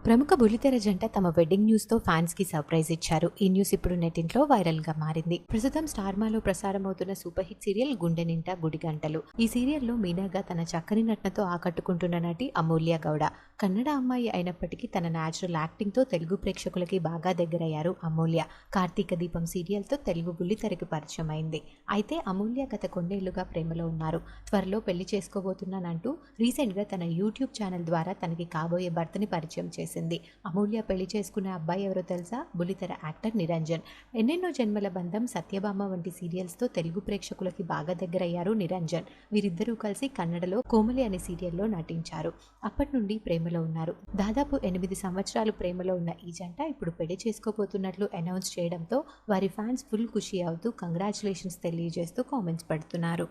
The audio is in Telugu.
ప్రముఖ బుల్లితెర జంట తమ వెడ్డింగ్ న్యూస్ తో ఫ్యాన్స్ కి సర్ప్రైజ్ ఇచ్చారు. ఈ న్యూస్ ఇప్పుడు నెట్టింట్లో వైరల్ గా మారింది. ప్రస్తుతం స్టార్ మాలో ప్రసారమవుతున్న సూపర్ హిట్ సీరియల్ గుండె నింట గుడి గంటలు. ఈ సీరియల్లో మీనాగా తన చక్కని నటనతో ఆకట్టుకుంటున్న నటి అమూల్య గౌడ. కన్నడ అమ్మాయి అయినప్పటికీ తన న్యాచురల్ యాక్టింగ్ తో తెలుగు ప్రేక్షకులకి బాగా దగ్గరయ్యారు అమూల్య. కార్తీక దీపం సీరియల్ తో తెలుగు బుల్లితెరకి పరిచయం అయింది. అయితే అమూల్య గత కొన్నేళ్లుగా ప్రేమలో ఉన్నారు. త్వరలో పెళ్లి చేసుకోబోతున్నానంటూ రీసెంట్ గా తన యూట్యూబ్ ఛానల్ ద్వారా తనకి కాబోయే భర్తని పరిచయం చేసింది. అమూల్య పెళ్లి చేసుకునే అబ్బాయి ఎవరో తెలుసా? బుల్లితెర యాక్టర్ నిరంజన్. ఎన్నెన్నో జన్మల బంధం, సత్యభామ వంటి సీరియల్స్ తో తెలుగు ప్రేక్షకులకి బాగా దగ్గరయ్యారు నిరంజన్. వీరిద్దరూ కలిసి కన్నడలో కోమలి అనే సీరియల్లో నటించారు. అప్పటి నుండి ప్రేమలో ఉన్నారు. దాదాపు 8 సంవత్సరాలు ప్రేమలో ఉన్న ఈ జంట ఇప్పుడు పెళ్లి చేసుకోబోతున్నట్లు అనౌన్స్ చేయడంతో వారి ఫ్యాన్స్ ఫుల్ ఖుషి అవుతూ కంగ్రాచులేషన్స్ తెలియజేస్తూ కామెంట్స్ పెడుతున్నారు.